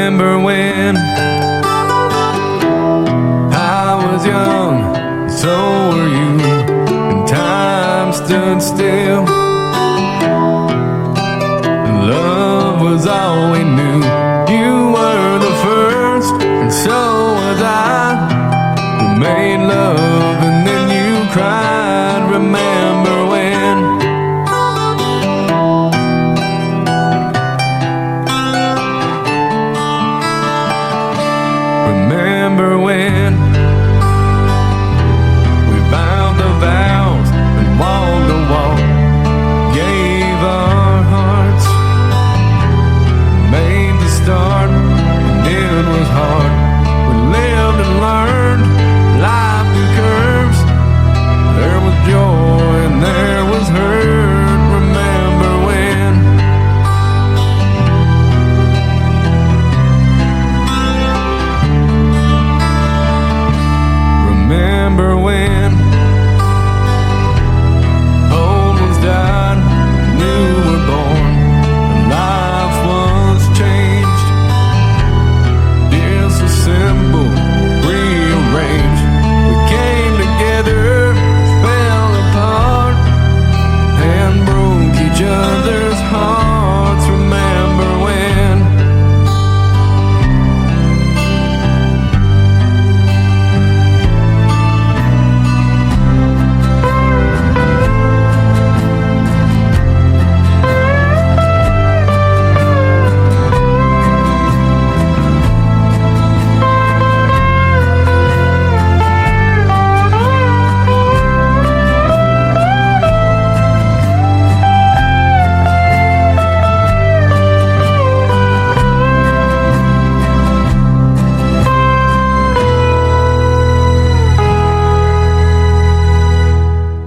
Remember when I was young, so were you, and time stood still. Love was all we knew. You were the first, and so was I. We made love and then you cried. Remember when? Remember when we bound the vows and walked the walk, gave our hearts, made the start, and it was hard. We lived and learned life through curves. There was joy and there was hurt. Remember when? Remember when old ones died, new were born, and life was changed. Deals so simple, rearranged. We came together, fell apart, and broke each other's hearts. Remember when?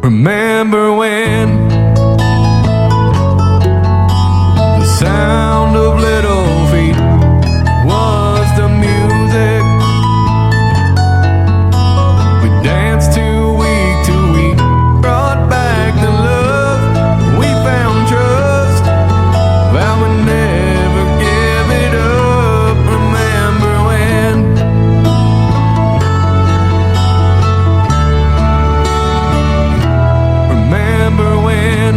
Remember when the sound of little feet was the music we danced to week, brought back the love, we found trust, vowed we'd never give it up. Remember when? Remember when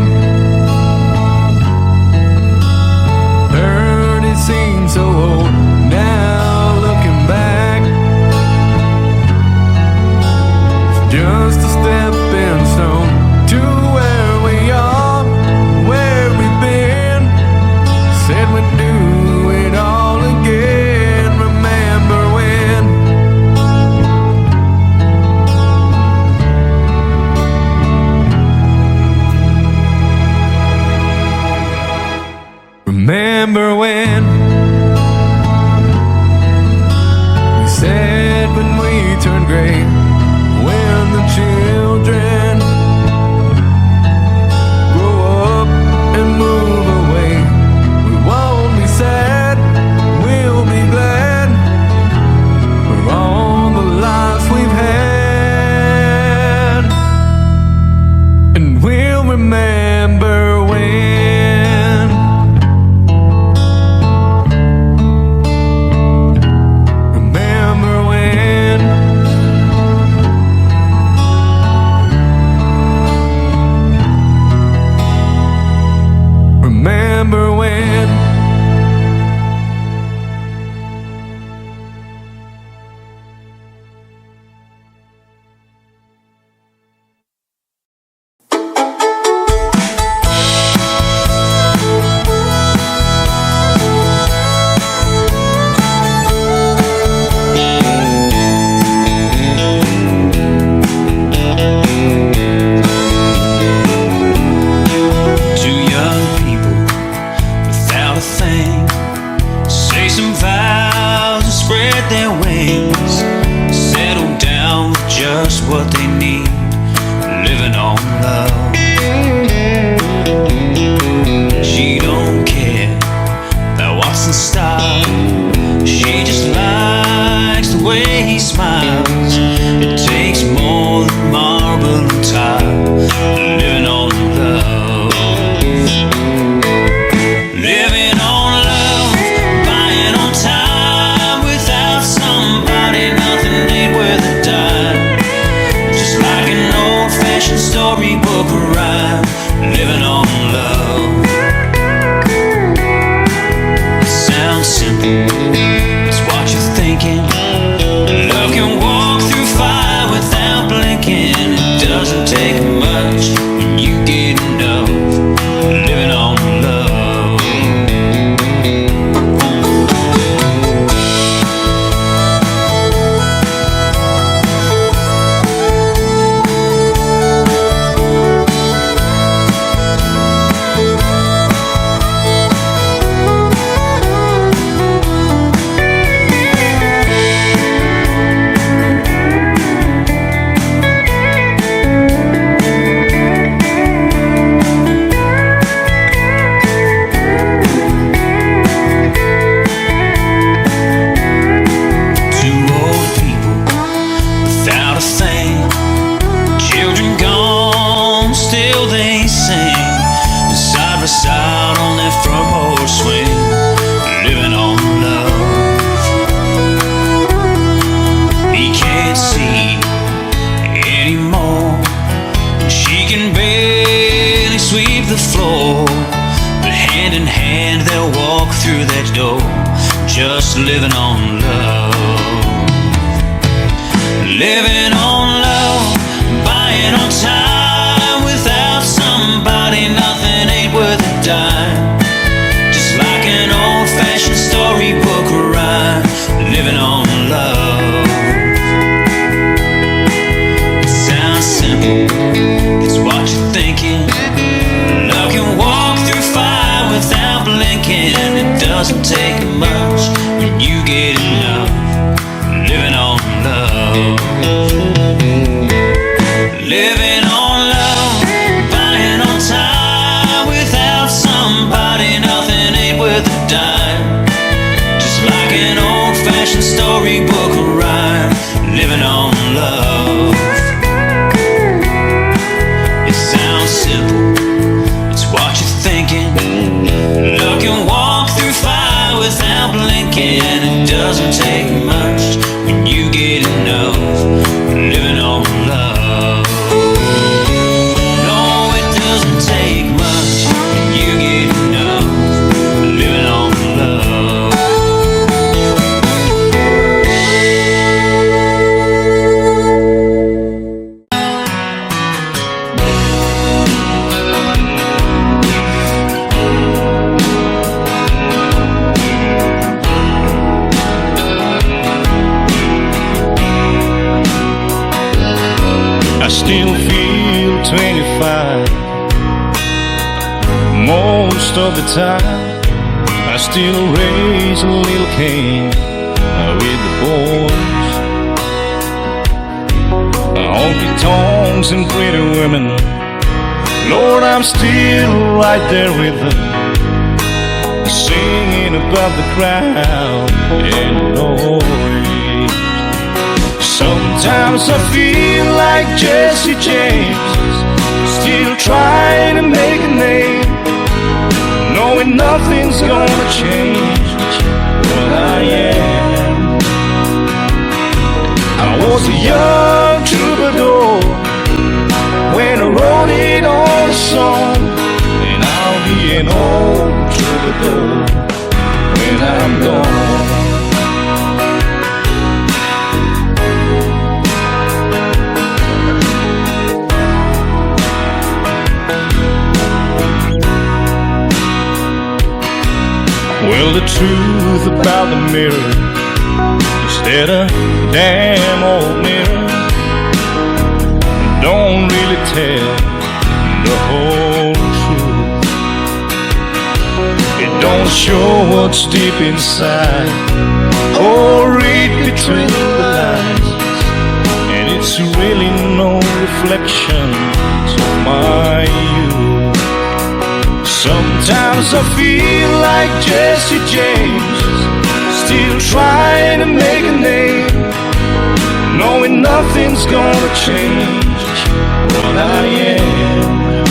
heard it seemed so old. Now looking back, it's just a stepping stone to where we are, where we've been. Said we'd do it all again. Remember when? Remember when we said when we turned gray, when the children grow up and move away, we won't be sad, we'll be glad for all the lives we've had, and we'll remember when. Remember when? Remember when? Two young people without a they'll walk through that door, just living on love. Living on love, buying on time. Without somebody, nothing ain't worth a dime. Just like an old-fashioned storybook rhyme, living on love. It sounds simple, it's what you're thinking. Love can walk through fire without blinking. It doesn't take much when you get enough, living on love. Living on love, buying on time. Without somebody, nothing ain't worth a dime. Just like an old-fashioned storybook rhyme, living on love. It sounds simple, it's what you're thinking. Love can walk through fire without blinking. It doesn't take much when you get enough, living on love. No, it doesn't take much when you get enough, living on love. I still feel 25 most of the time. I still raise a little Cain with the boys. Honky tonks and pretty women, Lord, I'm still right there with them, singing above the crowd and noise. Sometimes I feel like Jesse James, still trying to make a name, knowing nothing's gonna change what I am. I was a young troubadour when I wrote it on a song, and I'll be an old troubadour when I'm gone. Well, the truth about the mirror is that a damn old mirror don't really tell the whole truth. It don't show what's deep inside or read between the lines, and it's really no reflection of my youth. Sometimes I feel like Jesse James, still trying to make a name, knowing nothing's gonna change what I am.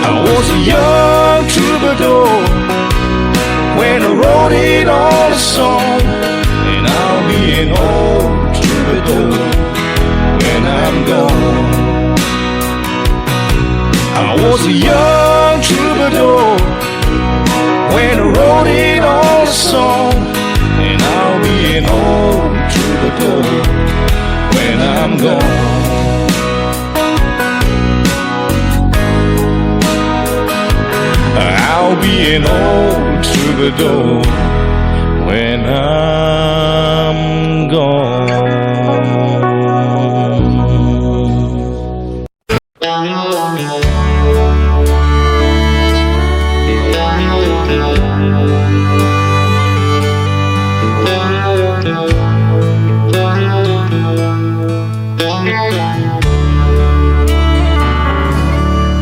I was a young troubadour when I wrote it on a song, and I'll be an old troubadour when I'm gone. I was a young troubadour when I wrote it on a song, and I'll be an old troubadour when I'm gone. I'll be an old troubadour when I'm gone.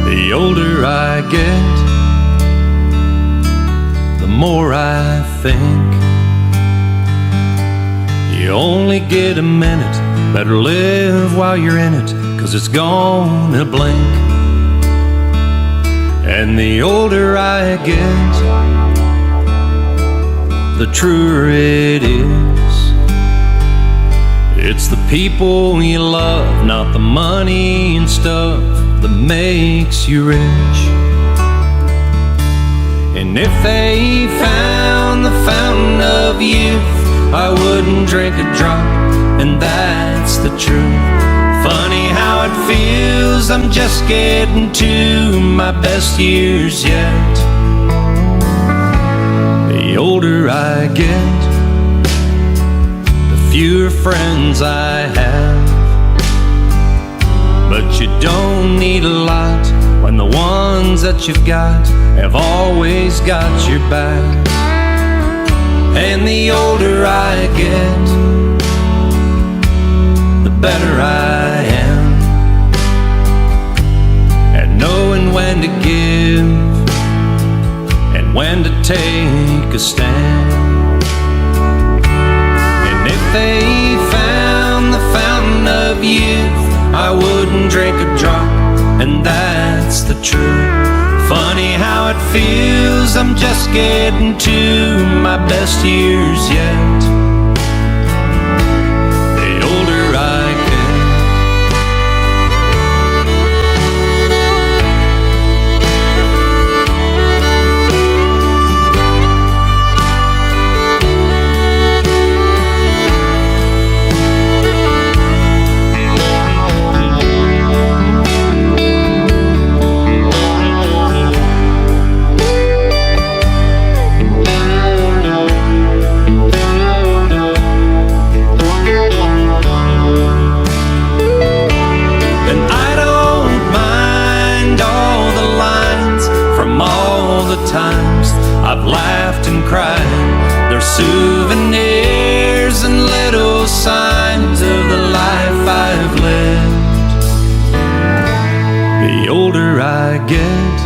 The older I get, the more I think you only get a minute. Better live while you're in it, 'cause it's gone in a blink. And the older I get, the truer it is. It's the people you love, not the money and stuff that makes you rich. And And if they found the fountain of youth, I wouldn't drink a drop, and that's the truth. Funny how it feels, I'm just getting to my best years yet. The older I get, the fewer friends I have. But you don't need a lot when the ones that you've got have always got your back. And the older I get, the better I am at knowing when to give and when to take a stand. And if they found the fountain of youth, I wouldn't drink a drop, and that's the truth. Funny how it feels, I'm just getting to my best years yet. The older I get. Times I've laughed and cried, they're souvenirs and little signs of the life I've lived. The older I get,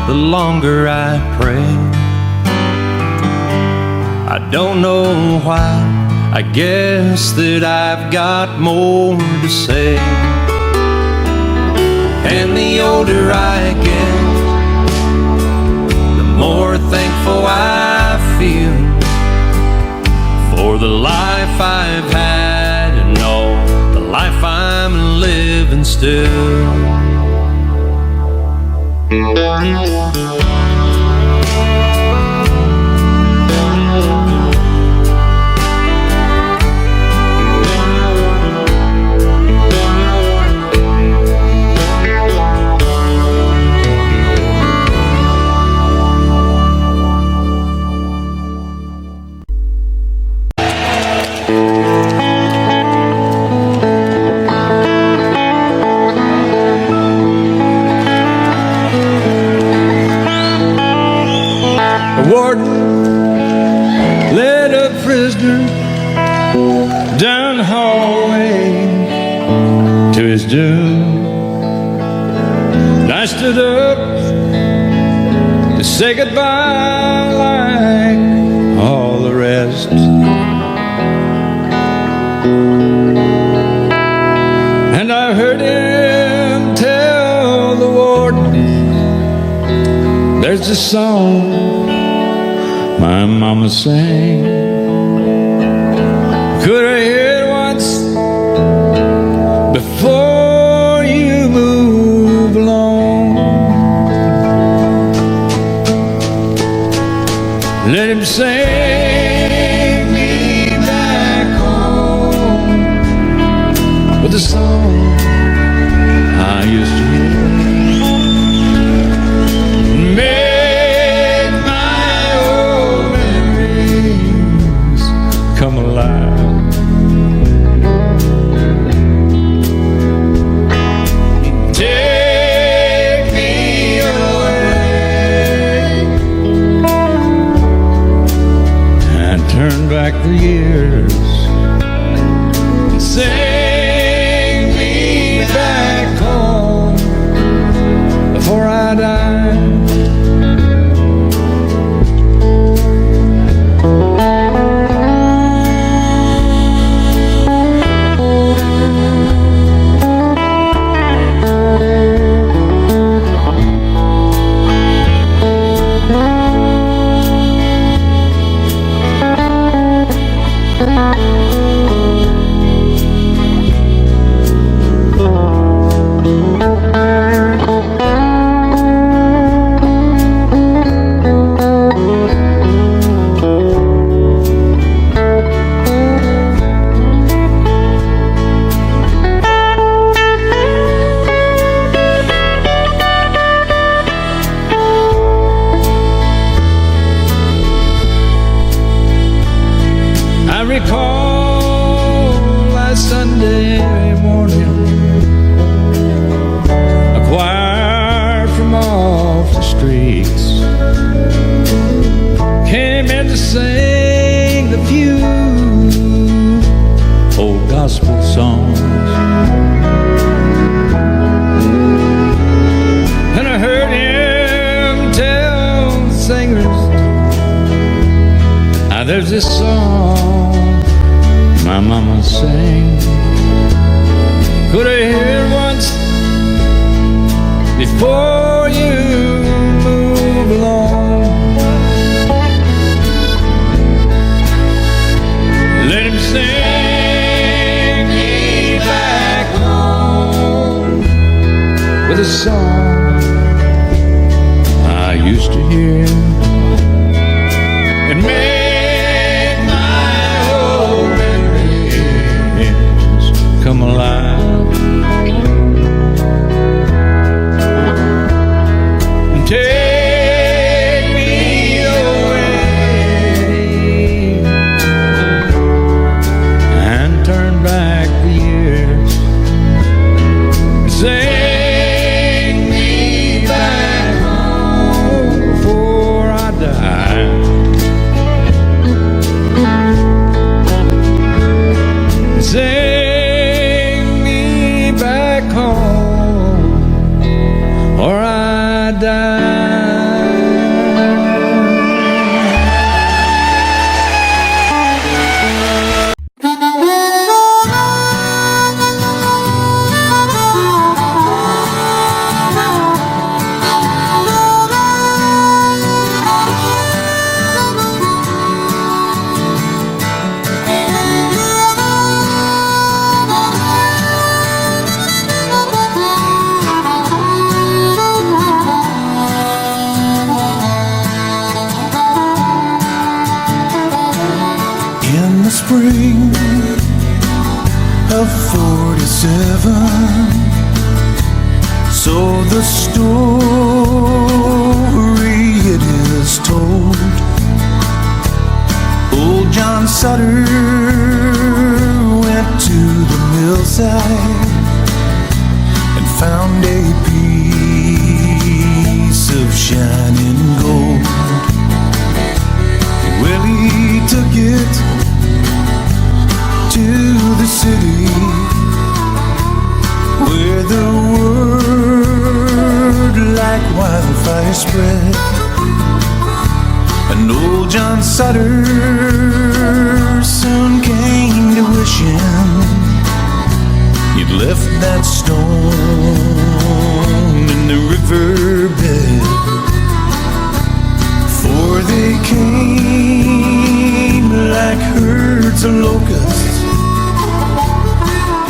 the longer I pray. I don't know why, I guess that I've got more to say. And the older I get, more thankful I feel for the life I've had and all the life I'm living still. Down the hallway to his doom. I stood up to say goodbye like all the rest. And I heard him tell the warden, there's a song my mama sang. Could I hear it once before you move along? Let him sing me back home with the song I used to hear. Make my old memories come alive. Turn back the years and sing me back home before I die. streets. Came in to sing the few old gospel songs. And I heard him tell the singers, now there's this song my mama sang. Could I hear it once before you move along? Let him sing me back home with a song I used to hear and make my old memories come alive. Take me away and turn back the years. Sing me back home before I die. Sing me back home or I die. In the spring of 47, so the story it is told, old John Sutter went to the millside and found a piece of shining gold. Well, he took it to the city where the word like wildfire spread, and old John Sutter soon came to wish him he'd left that stone in the riverbed. For they came like herds of locusts,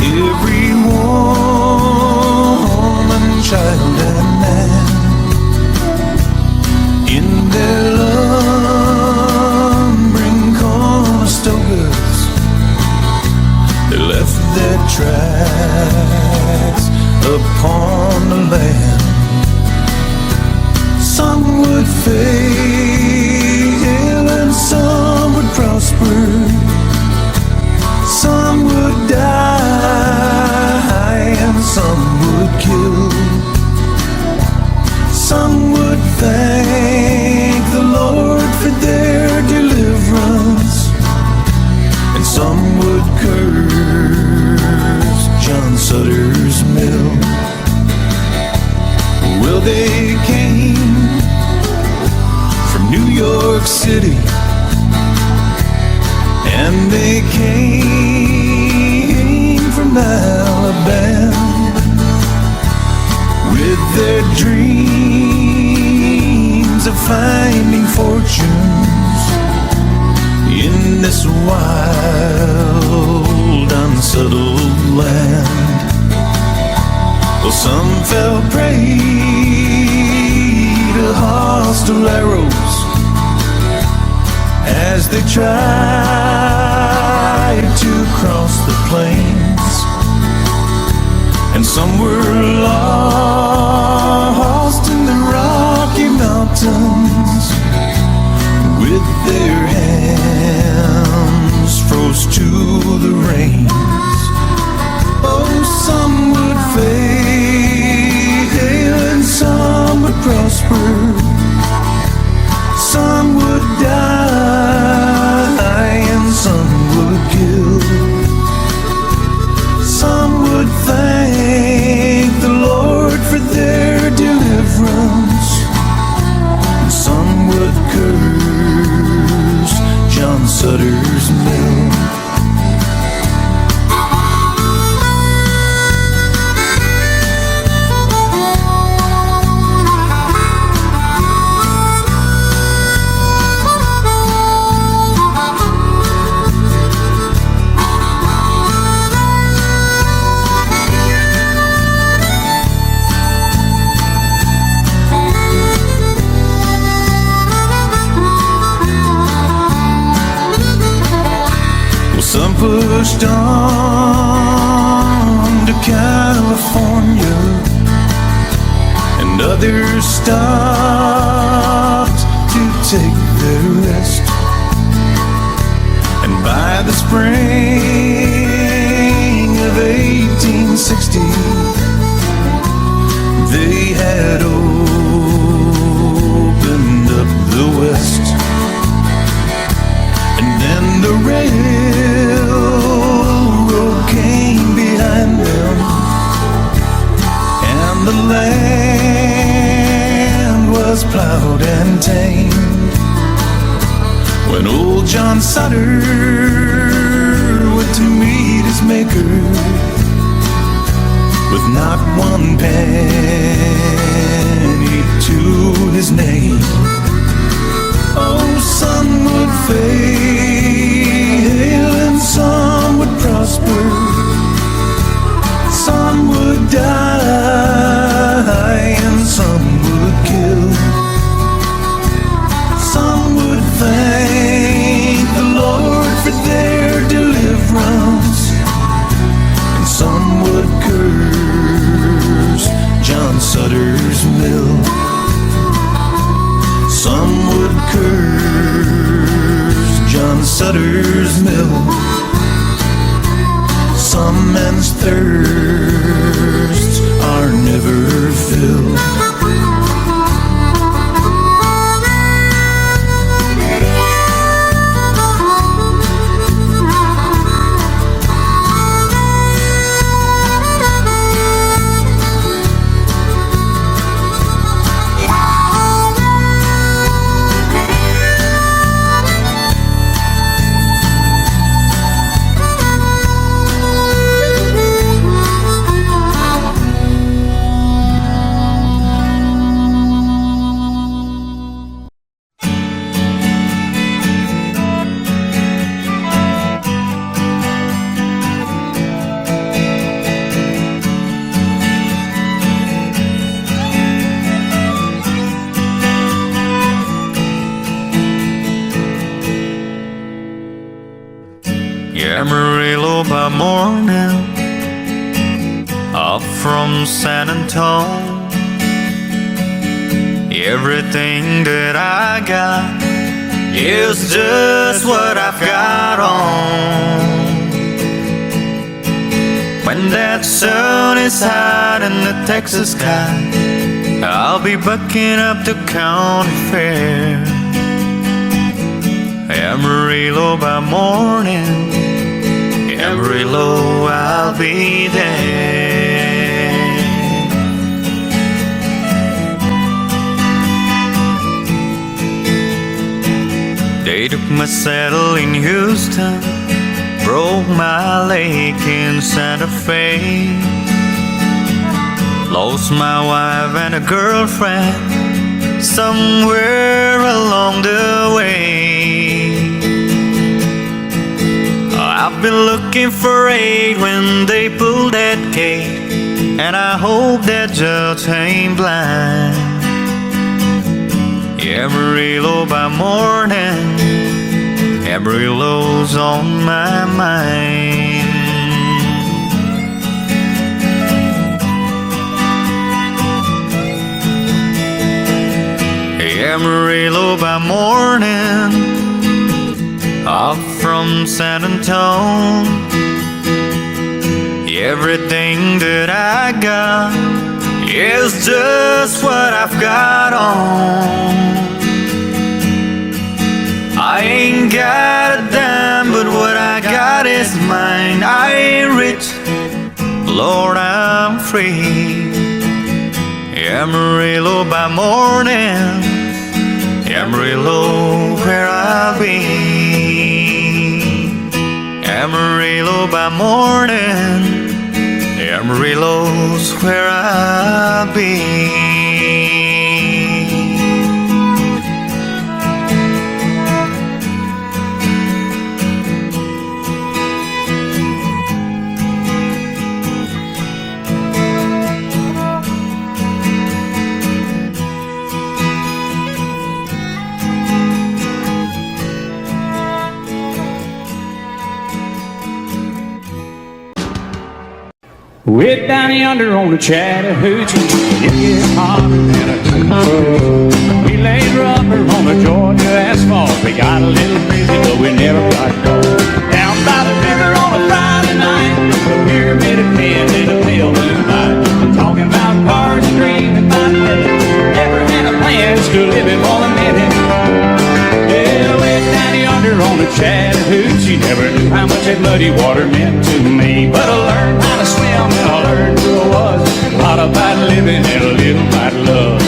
every woman, child, and man. In their lumbering Conestogas, they left their tracks upon the land. Some would fail and some would prosper, some would die and some would kill. Some would thank the Lord for their deliverance, and some would curse John Sutter's mill. Well, they came from New York City, and they came from Alabama with their dreams of finding fortunes in this wild, unsettled land. Well, some fell prey to hostile arrows as they tried to cross the plains, and some were lost in the Rocky Mountains with their hands froze to the rains. Oh, some would fail and some would prosper, Sutter's Mill. Some pushed on to California, and others stopped to take their rest. And by the spring of 1860, they had opened up the West. And then the railroad came behind them, and the land was plowed and tamed. When old John Sutter went to meet his maker with not one penny to his name, oh, some would fail and some would prosper, some would die and some would kill. Some would thank the Lord for their deliverance, and some would curse John Sutter's Mill. Some would curse John Sutter's Mill. Some men's thirsts are never filled. Amarillo by morning, up from San Antonio. Everything that I got is just what I've got on. When that sun is hot in the Texas sky, I'll be bucking up to county fair. Amarillo by morning, Amarillo, I'll be there. They took my saddle in Houston, broke my leg in Santa Fe, lost my wife and a girlfriend somewhere along the way. I've been looking for aid when they pulled that gate, and I hope that judge ain't blind. Amarillo by morning, Amarillo's on my mind. Amarillo by morning, up from San Antonio. Everything that I got is just what I've got on. I ain't got a dime, but what I got is mine. I ain't rich, Lord, I'm free. Amarillo by morning, Amarillo, where I'll be. Amarillo by morning. Amarillo's where I'll be. Way down yonder on the Chattahoochee, it gets hotter than a Tuesday. We laid rubber on the Georgia asphalt. We got a little crazy, but we never got caught. Down by the river on a Friday night, the pyramid of men in a pale moonlight, talking about cars and dreaming about living. Never had a plans to live it for the minute. Yeah, way down yonder on the Chattahoochee, never knew how much that muddy water meant to me. But I learned how to swim and I learned who I was. A lot about living and a little about love.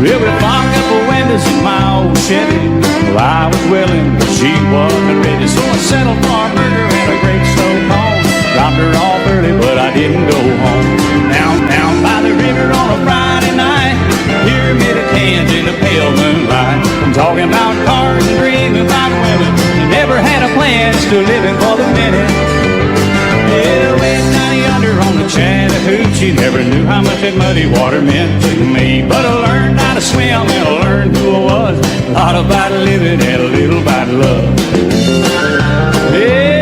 Well, we fogged up the windows in my old Chevy. Well, I was willing, but she wasn't ready. So I settled for a burger and a great slow moan. Dropped her off early, but I didn't go home. Down by the river on a Friday night, pyramid of cans in the pale moonlight. I'm talking about cars and dreaming about women. I never had a plan, still living for the minute. Yeah, way down yonder on the Chattahoochee, never knew how much that muddy water meant to me. But I learned how to swim and I learned who I was. A lot about living and a little about love. Yeah.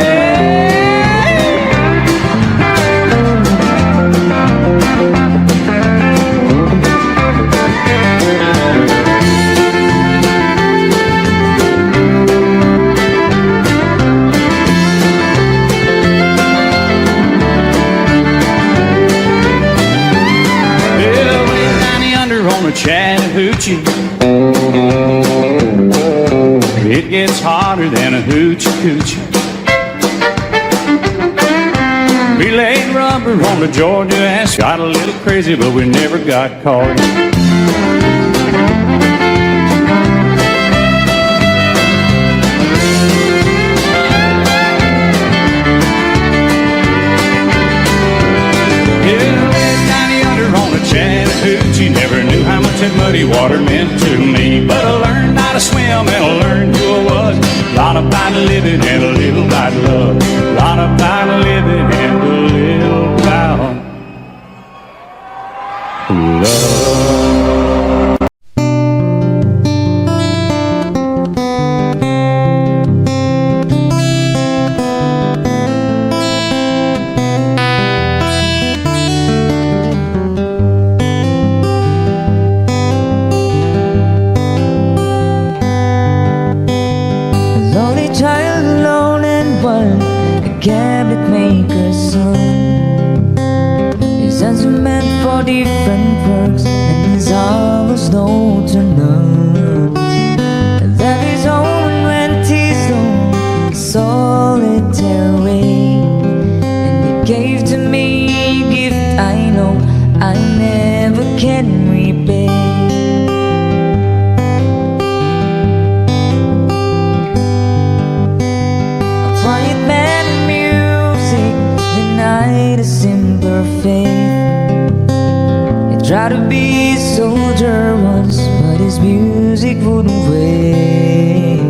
Chattahoochee, it gets hotter than a hoochie coochie. We laid rubber on the Georgia ass, got a little crazy, but we never got caught. Chattahoochee, never knew how much that muddy water meant to me. But I learned how to swim and I learned who I was. A lot about living and a little about love. A lot about living and a little about love. Cabinet maker's son. His hands were meant for different works, and his hours no to none. And that his own went his own solitary way. And he gave to me a gift I know I never can repay. A simpler faith. He tried to be a soldier once, but his music wouldn't wait.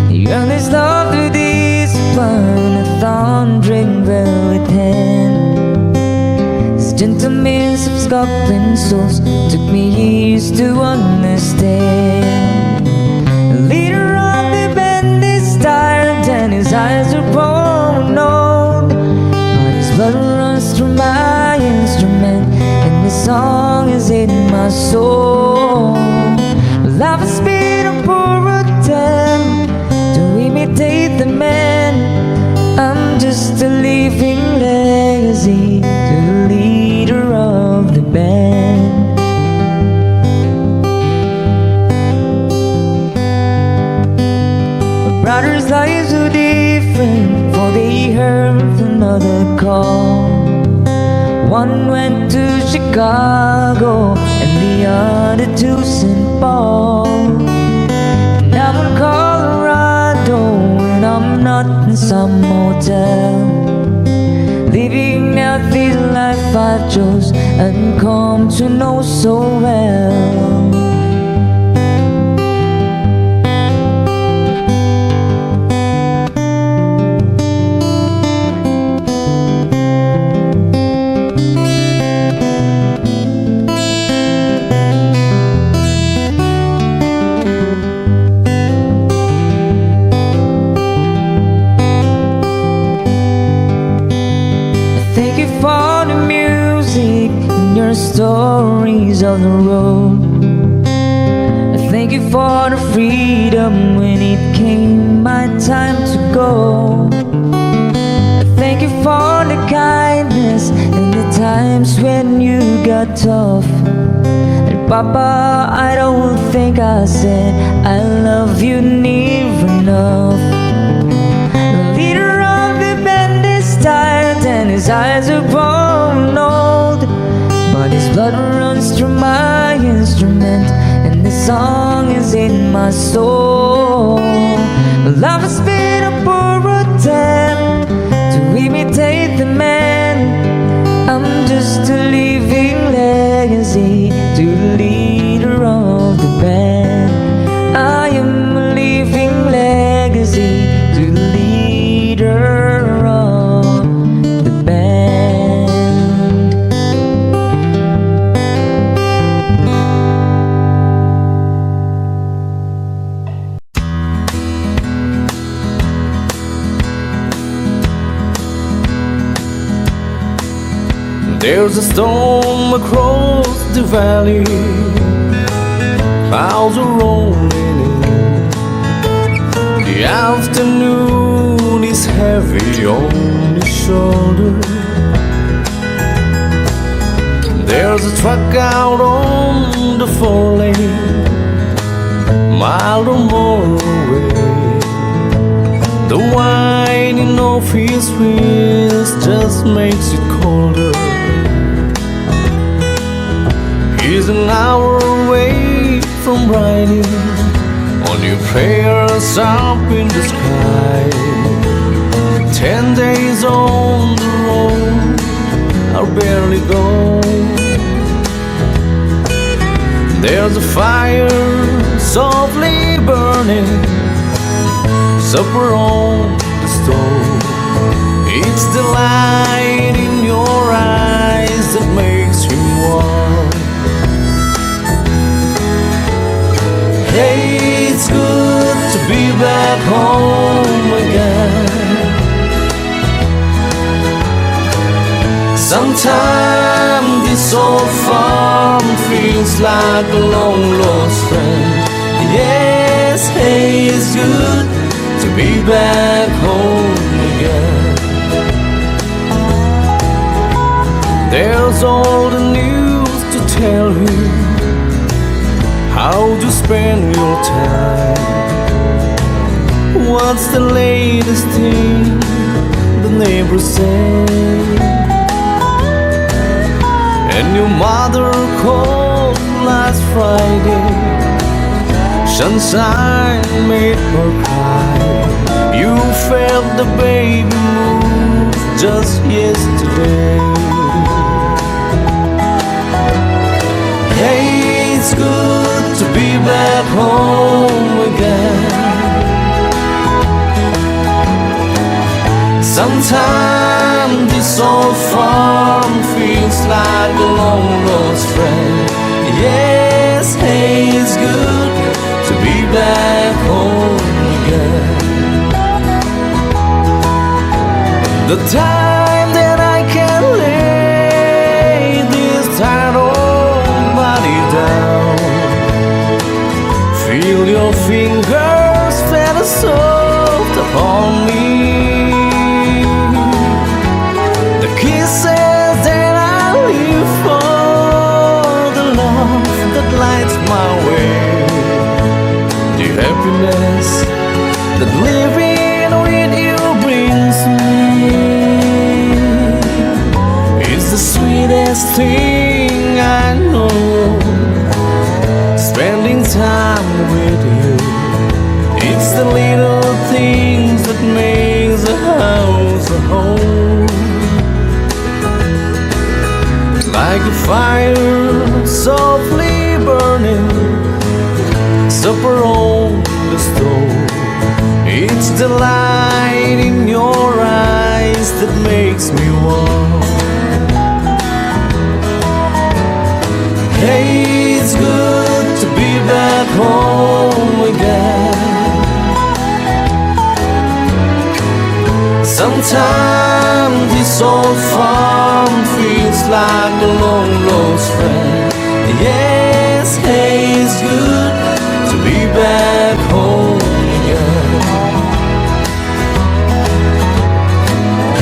He earned his love through discipline, a thundering velvet hand. His gentlemen of Scotland souls took me years to understand. The leader of the band is tired and his eyes are growing old. Blood runs through my instrument, and this song is in my soul. Life has been a poor attempt to imitate the man. I'm just a living legacy to the leader of the band. My brother's lives are different, for they heard another call. One went to Chicago and the other to St. Paul. And I'm in Colorado and I'm not in some motel, living out this life I chose and come to know so well. Thank you for the music and your stories of the road. Thank you for the freedom when it came my time to go. Thank you for the kindness and the times when you got tough. And Papa, I don't think I said I love you near enough. The leader of the band is tired and his eyes are grown old, but his blood runs through my instrument and the song is in my soul. Love has been a poor attempt to imitate the man. I'm just a living legacy to the leader of the band. I am a living legacy to the leader of the band. There's a storm across the valley, clouds are rolling in. The afternoon is heavy on his shoulder. There's a truck out on the 4-lane, mile or more away. The whining of his wheels just makes it colder. He's an hour away from riding on your prayers up in the sky. 10 days on the road are barely gone. There's a fire softly burning, supper on the stove. It's the light in your eyes that makes him warm. Hey, it's good to be back home again. Sometimes this old farm feels like a long lost friend. Yes, hey, it's good to be back home again. There's all the news to tell you how to spend your time. What's the latest thing the neighbors say? And your mother called last Friday. Sunshine made her cry. You felt the baby move just yesterday. Hey, it's good to be back home again. Sometimes this old farm feels like a long lost friend. Yes, hey, it's good to be back home again. The time that I can lay this tired old body down, feel your fingers feather soft upon me. The kisses that I live for, the love that lights my way, the happiness that living with you brings me. It's the sweet things that makes a house a home. Like a fire softly burning, supper on the stove. It's the light in your eyes that makes me warm. Hey, it's good to be back home again. Sometimes this old farm feels like a long lost friend. Yes, hey, it's good to be back home again.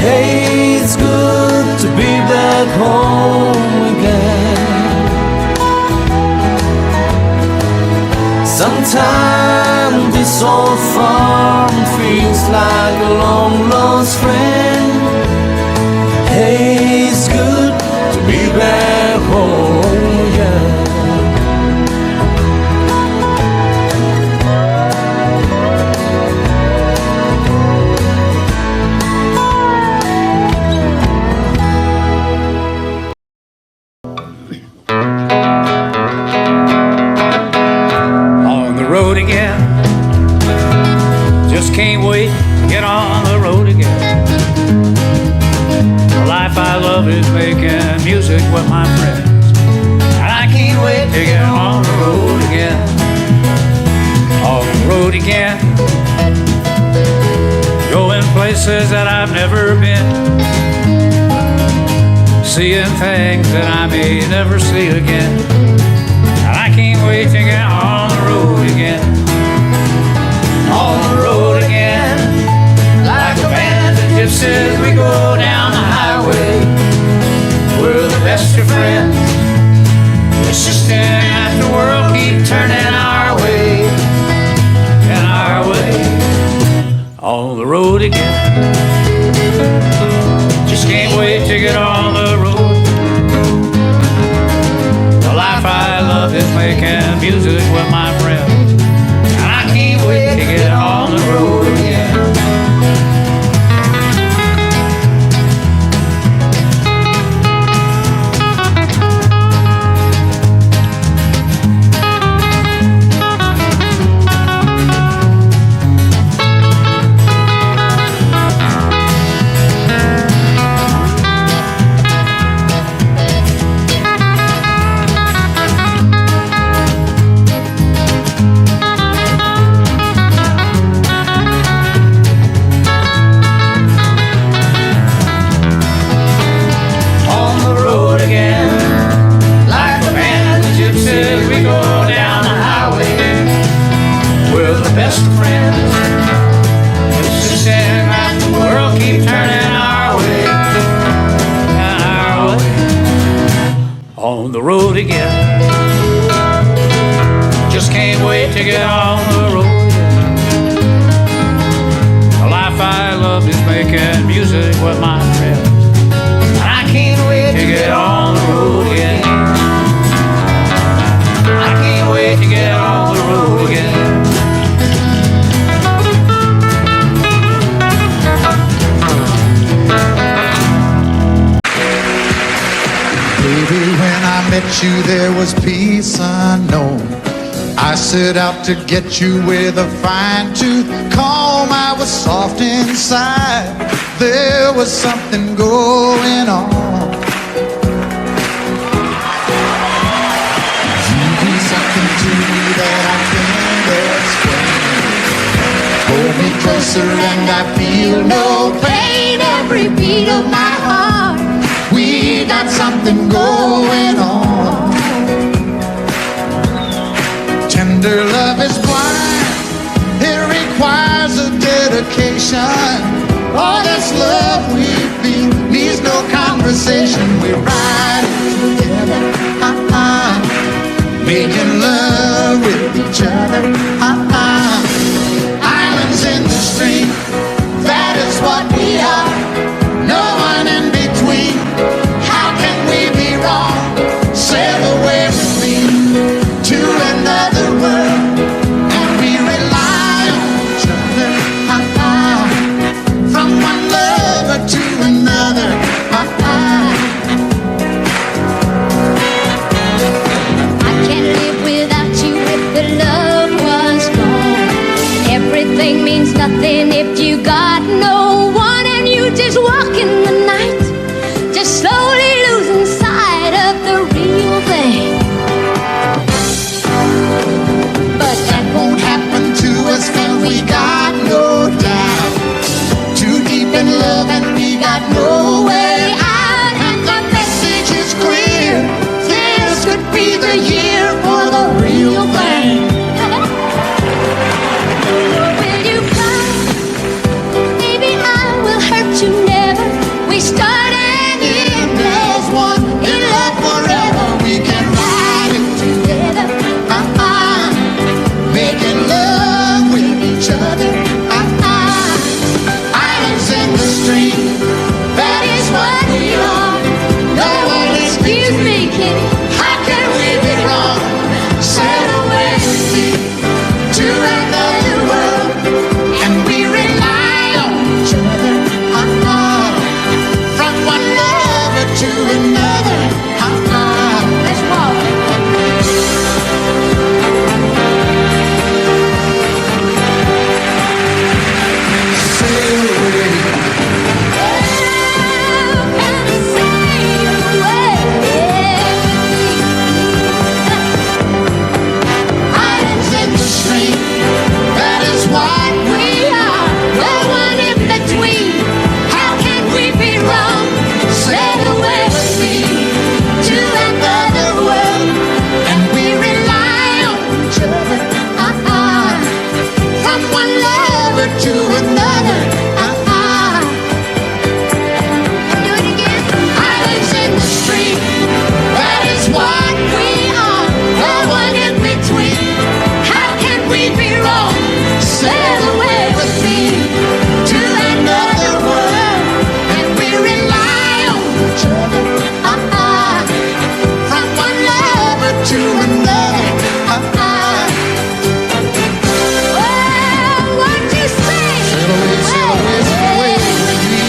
Hey, it's good to be back home again. Sometimes this old farm feels like a long lost friend. Hey, it's good to be back home again. On the road again. Just can't wait to get on the road again. The life I love is making music with my friends, and I can't wait to get on the road again. On the road again. Going places that I've never been, seeing things that I may never see again. And I can't wait to get on the road again. On the road again. Like a band of gypsies, we go down the highway. We're the best of friends. It's just that the world keep turning our way. And our way. On the road again. Just can't wait to get on the road. The life I love is making music with my friends, and I can't wait to get on the road again. Best of friends. It's just that the world keep turning our way, and our way. On the road again. Just can't wait to get on the road again. The life I love is making music with my friends, and I can't wait to get on the road again. I can't wait to get on the road again. Baby, when I met you, there was peace unknown. I set out to get you with a fine-tooth comb. I was soft inside. There was something going on. You do something to me that I can't explain. Hold me closer and I feel no pain. Every beat of my heart, we got something going on. Tender love is blind. It requires a dedication. All this love we feel needs no conversation. We're riding together, making love with each other, Islands in the stream, that is what we are. No one in between. How can we be wrong? Sail away with me to another world, and we rely on each other. darling, if you got no one and you just walk in the night, just slowly losing sight of the real thing. But that won't happen to us, 'cause we got no doubt. Too deep in love and we got no way out. And the message is clear, this could be the year for the real thing. Will you come? Maybe I will hurt you never. We start and end as one. In love forever, we can ride it together. Making love with each other. Islands in the stream, That is what we are. no one is Excuse me, kitty. How can we be wrong? Sail away with me to another world, and we rely on each other. From one lover to another. Let's walk. Sail away. Islands in the stream, that is what we are. No one in between. How can we be wrong? Sail away with me to another world, and we rely on each other. From one lover to another. Do it again. Islands in the stream, that is what we are. No one in between. How can we be wrong? Sail away with me to another world, and we rely on each other. From one lover to another. Well, what you say? Sail away, sail away, sail away with me.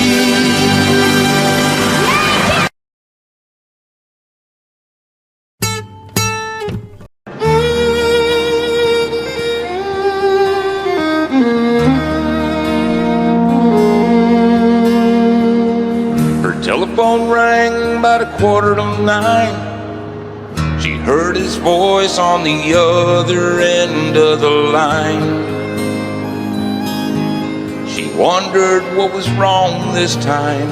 Her telephone rang about 8:45. She heard his voice on the other end of the line. She wondered what was wrong this time.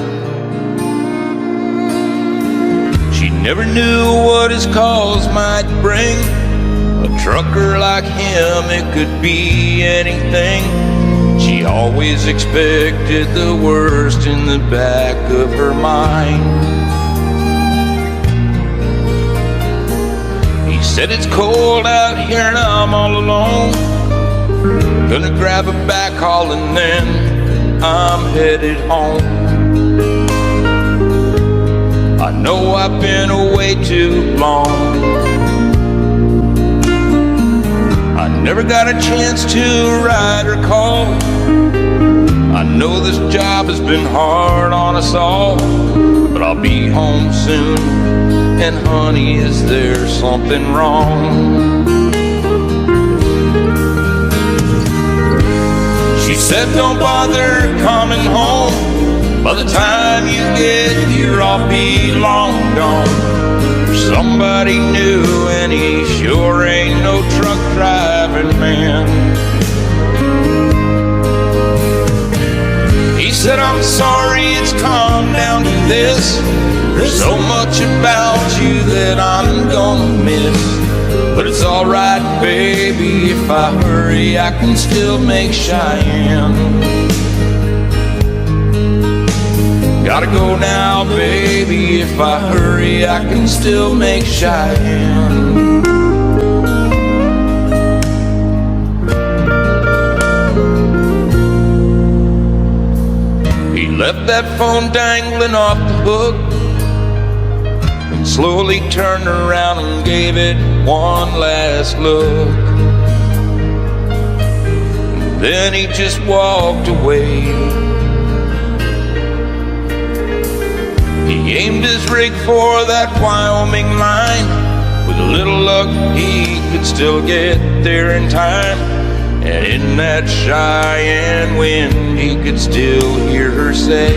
She never knew what his calls might bring. A trucker like him, it could be anything. She always expected the worst in the back of her mind. He said it's cold out here and I'm all alone. Gonna grab a backhaul and then I'm headed home. I know I've been away too long. I never got a chance to ride or call. I know this job has been hard on us all, but I'll be home soon. And honey, is there something wrong? She said, don't bother coming home. By the time you get here, I'll be long gone. Somebody new, and he sure ain't no truck driving man. He said, I'm sorry it's come down to this. There's so much about you that I'm gonna miss. But it's alright, baby, if I hurry, I can still make Cheyenne. Gotta go now, baby, if I hurry, I can still make Cheyenne. He left that phone dangling off the hook and slowly turned around and gave it one last look. Then he just walked away. He aimed his rig for that Wyoming line. With a little luck, he could still get there in time. And in that Cheyenne wind, he could still hear her say,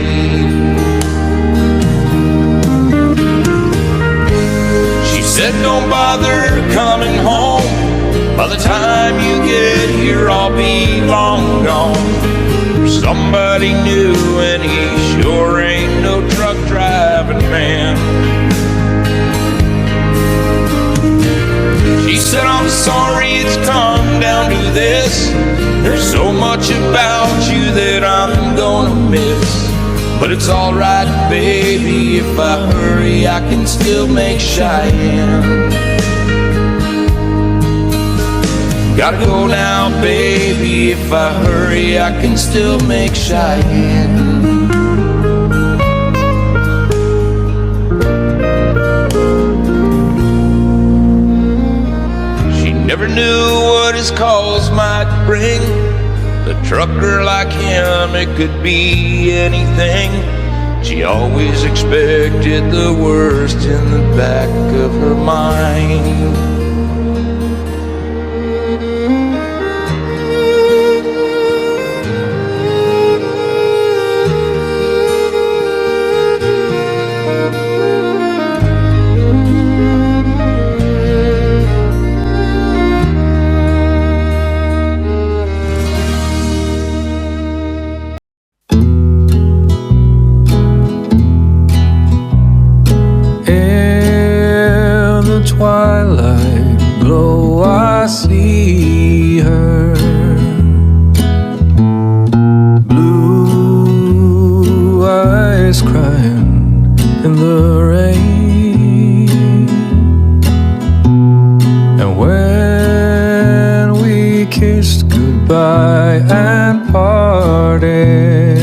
she said, don't bother coming home. By the time you get here, I'll be long gone. Somebody new, and he sure ain't no truck driving man. She said, I'm sorry it's come down to this. There's so much about you that I'm gonna miss. But it's alright, baby, if I hurry, I can still make Cheyenne. Gotta go now, baby, if I hurry, I can still make Cheyenne. She never knew what his calls might bring. A trucker like him, it could be anything. She always expected the worst in the back of her mind. Twilight glow, I see her, blue eyes crying in the rain. And when we kissed goodbye and parted,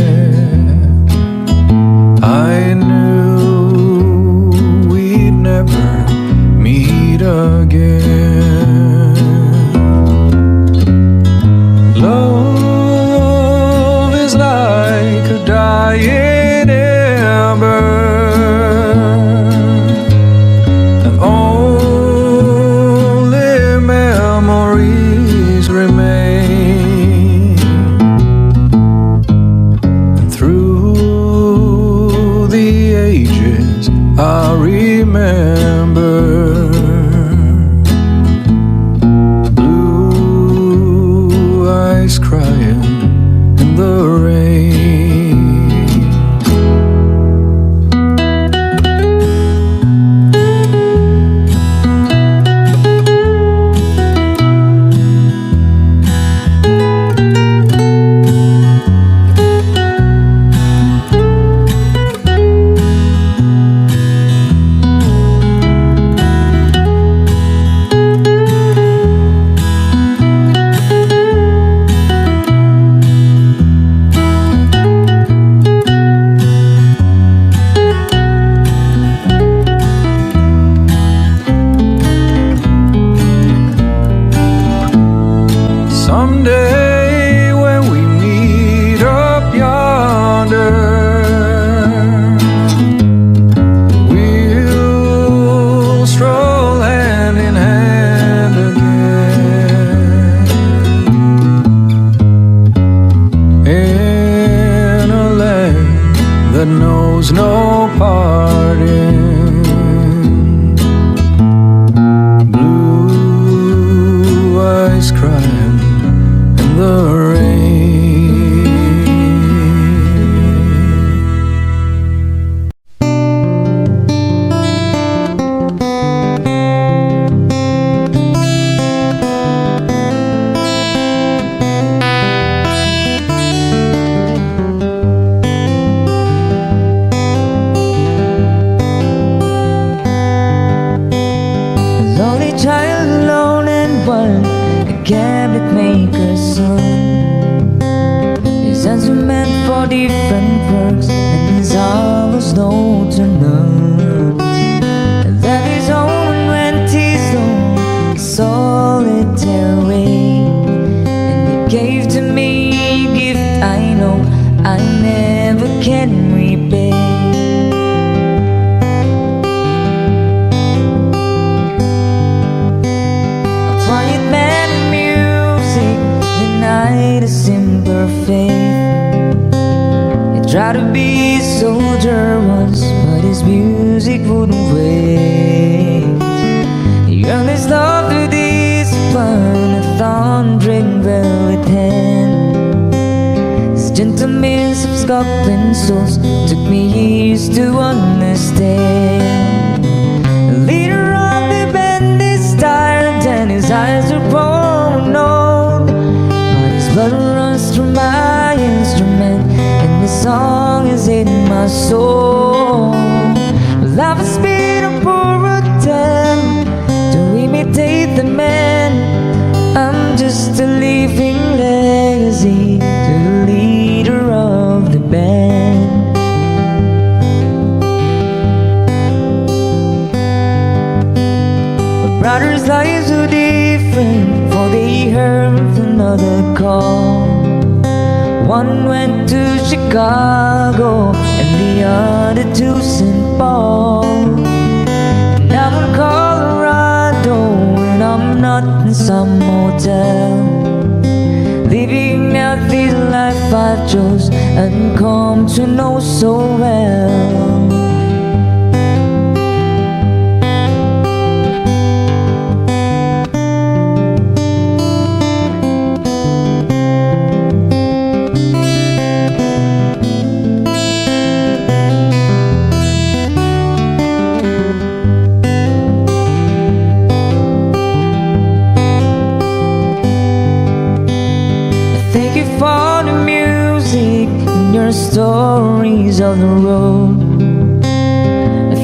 I knew we'd never meet again. Love is like a dying ember, and only memories remain. And through the ages I remember crying in the rain. Someday when we meet up yonder, we'll stroll hand in hand again in a land that knows no parting. Blue eyes crying the rain. A lonely child alone and one, a cabinet maker's son. His hands were meant for different works, and his heart was known to none. And that his home went his own solitary way. And he gave to me a gift I know I never can repay. A quiet man in music, the your faith. He tried to be a soldier once, but his music wouldn't wait. He earned his love through discipline, a thundering velvet hand. His gentlemen of Scotland souls took me years to understand. The leader of the band is tired and his eyes are growing old, but his blood runs through my instrument and this song is in my soul. Life has been a poor attempt to imitate the man. I'm just a living legacy to the leader of the band. My brother's lives were different, for they heard another call. One went to Chicago and the other to St. Paul. And I'm in Colorado and I'm not in some hotel, living out this life I chose and come to know so well. Thank you for the music and your stories of the road.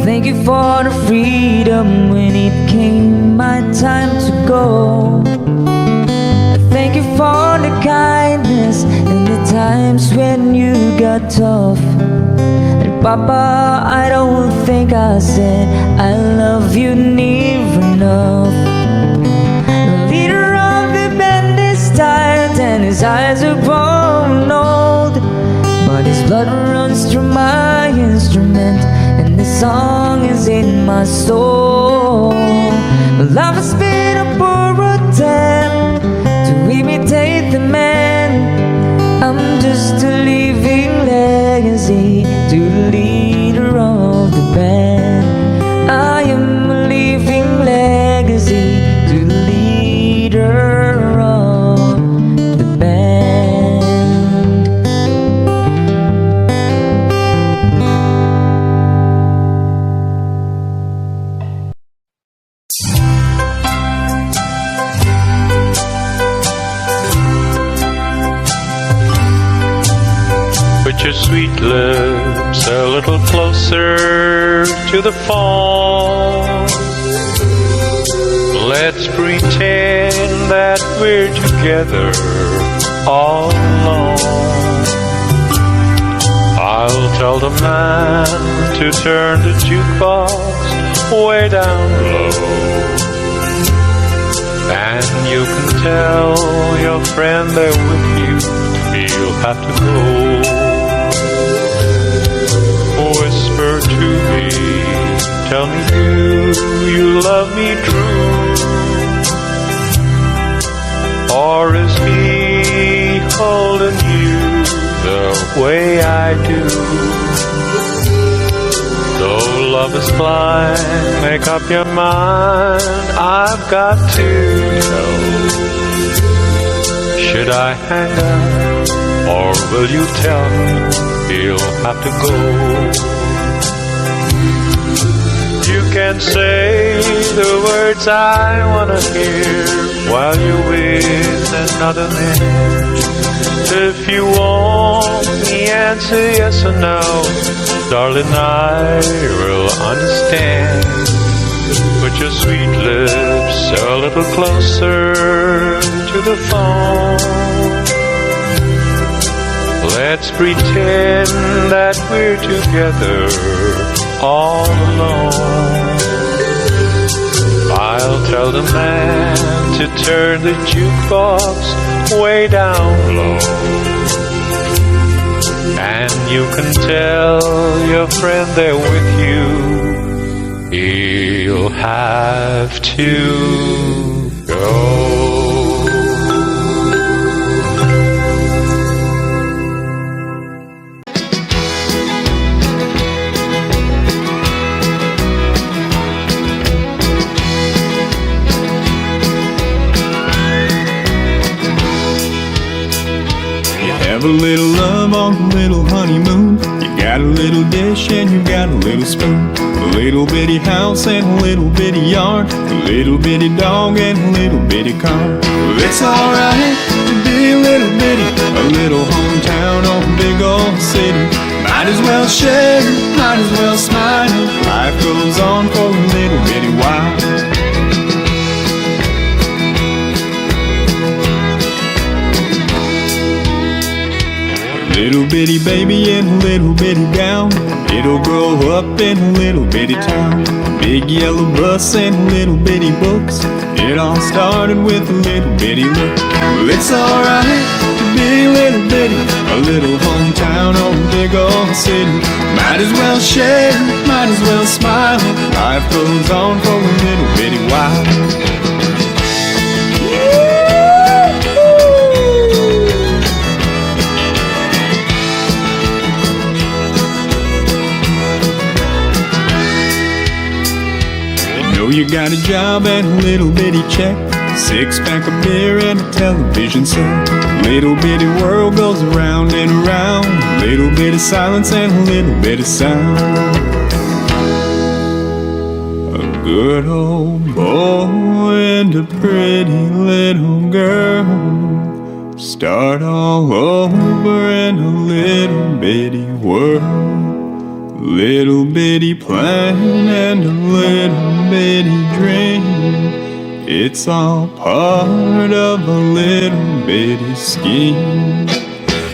Thank you for the freedom when it came my time to go. Thank you for the kindness and the times when you got tough. And Papa, I don't think I said I love you near enough. The leader of the band is tired and his eyes are growing old, but his blood runs through my instrument and the song is in my soul. Life has been a poor attempt to imitate the man. I'm just a living legacy to the leader of the band. I am a living legacy to the leader of the band. Put your sweet lips a little closer to the phone. Let's pretend that we're together all alone. I'll tell the man to turn the jukebox way down low, and you can tell your friend they're with you, he'll have to go. Whisper to me, tell me, do you love me true? Or is he holding you the way I do? Though love is blind, make up your mind, I've got to know. Should I hang up, or will you tell me he'll have to go? You can say the words I wanna hear while you're with another man. If you want the answer yes or no, darling, I will understand. Put your sweet lips a little closer to the phone. Let's pretend that we're together all alone. I'll tell the man to turn the jukebox way down low, and you can tell your friend they're with you, he'll have to go. a little love on a little honeymoon. You got a little dish and you got a little spoon. A little bitty house and a little bitty yard. A little bitty dog and a little bitty car. Well, it's alright to be a little bitty. A little hometown or a big old city. Might as well share, might as well smile. Life goes on for a little bitty while. Little bitty baby in a little bitty gown. It'll grow up in a little bitty town. Big yellow bus and little bitty books. It all started with a little bitty look. Well, it's alright to be a little bitty. A little hometown or a big old city. Might as well share, might as well smile. Life goes on for a little bitty while. You got a job and a little bitty check. 6-pack of beer and a television set. Little bitty world goes around and around. Little bit of silence and a little bit of sound. A good old boy and a pretty little girl start all over in a little bitty world. Little bitty plan and a little bitty dream. It's all part of a little bitty scheme.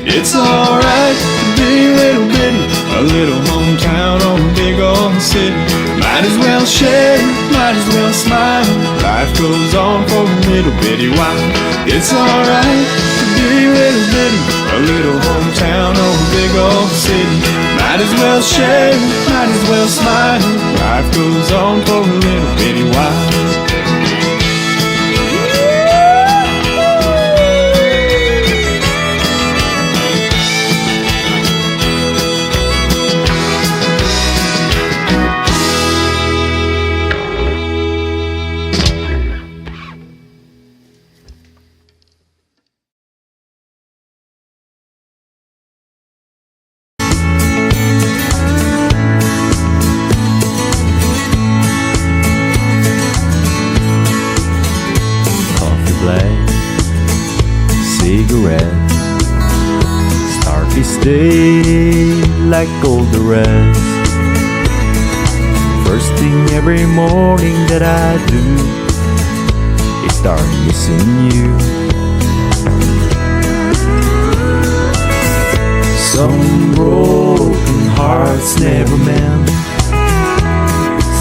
It's alright to be a little bitty. A little hometown or a big old city. Might as well share, might as well smile. Life goes on for a little bitty while. It's alright to be a little bitty. A little hometown or a big old city. Might as well share, might as well smile. Life goes on for a little bitty while. Day like all the rest. First thing every morning that I do is start missing you. Some broken hearts never mend.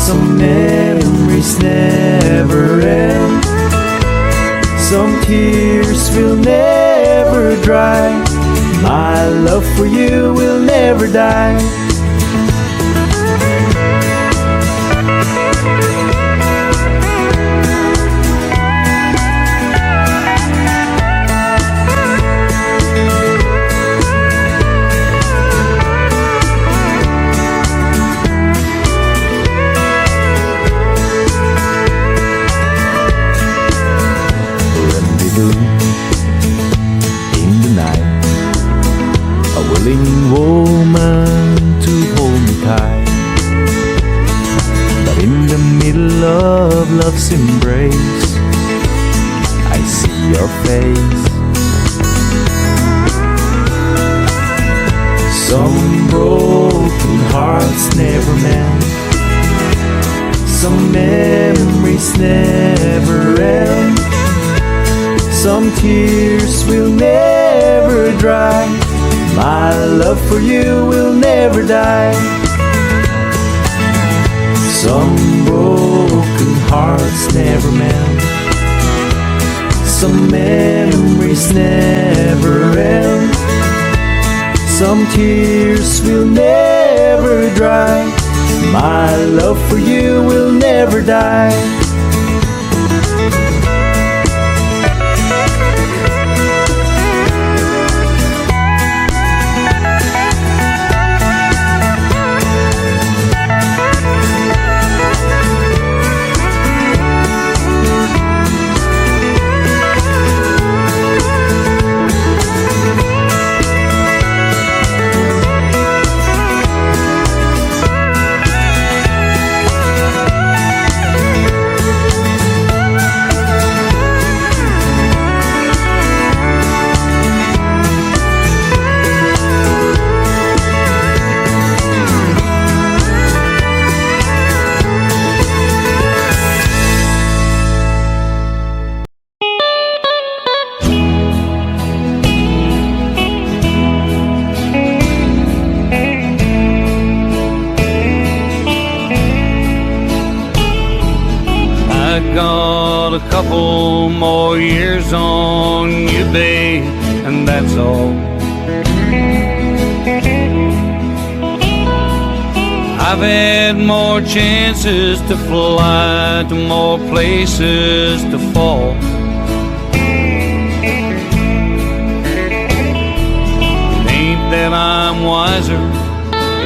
Some memories never end. Some tears will never dry. My love for you will never die. Rendezvous in the night. A willing woman to hold me tight. But in the middle of love's embrace, I see your face. Some broken hearts never mend. Some memories never end. Some tears will never dry. My love for you will never die. Some broken hearts never mend. Some memories never end. Some tears will never dry. My love for you will never die. got a couple more years on you, babe, and that's all. I've had more chances to fly, to more places to fall. It ain't that I'm wiser,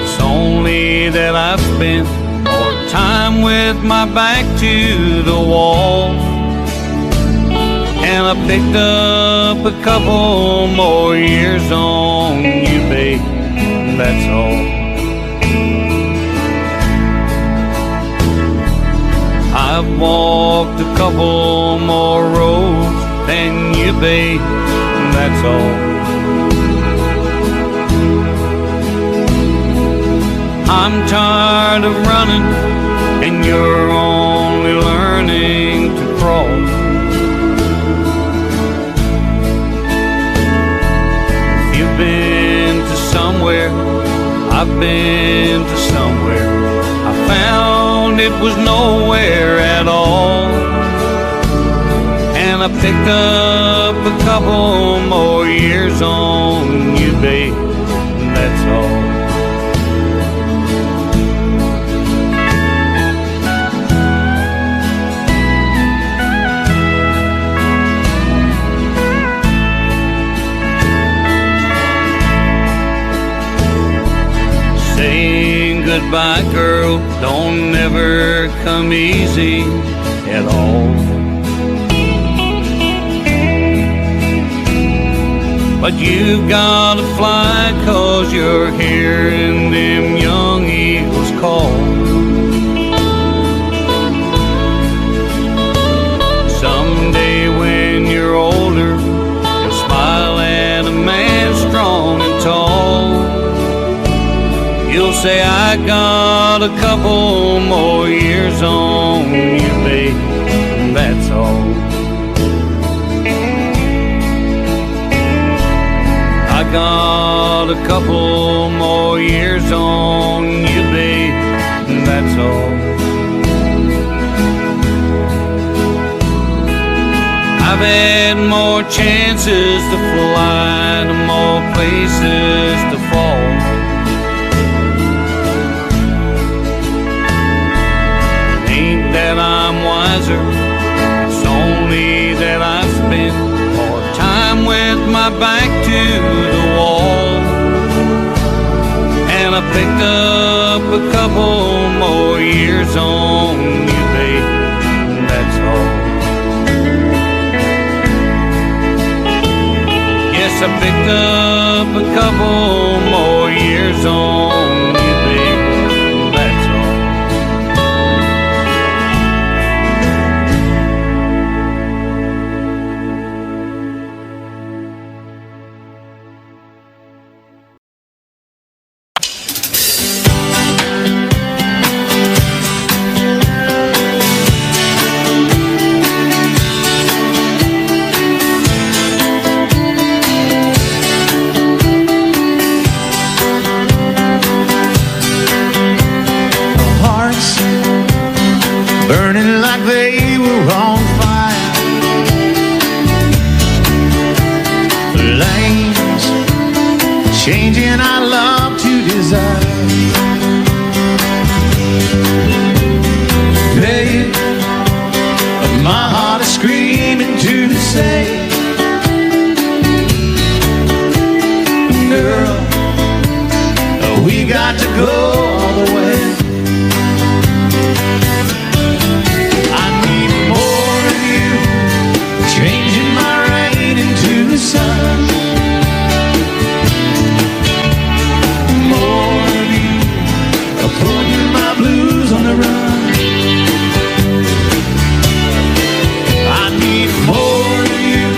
it's only that I've spent more time with my back to the wall. And I picked up a couple more years on you, babe, that's all. I've walked a couple more roads than you, babe, that's all. I'm tired of running, and you're only learning to crawl. If you've been to somewhere, I've been to somewhere, I found it was nowhere at all. And I picked up a couple more years on you, babe, that's all. Saying goodbye, girl, don't never come easy at all. But you've gotta fly, 'cause you're hearing them young eagles call. Someday when you're older, you'll smile at a man strong and tall. You'll say, I got a couple more years on you, babe, that's all. I got a couple more years on you, babe, that's all. I've had more chances to fly, to more places to fall. That I'm wiser, it's only that I've spent more time with my back to the wall. And I picked up a couple more years on you, babe, that's all. Yes, I picked up a couple more years on you, babe, that's all. Burning like they were on fire. Lanes changing our love to desire. Babe, my heart is screaming to say, girl, we got to go all the way. Changing my rain into the sun. More of you, pulling my blues on the run. I need more of you,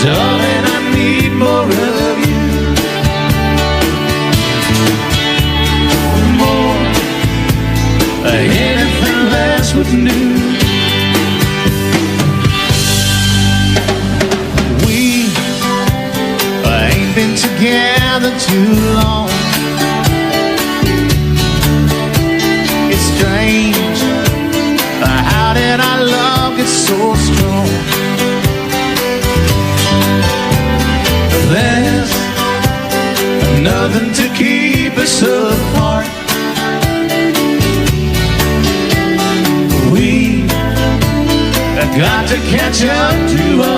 darling, I need more of you. More, anything less would do. Been together too long. It's strange, how did our love get so nothing to keep us apart. We have got to catch up to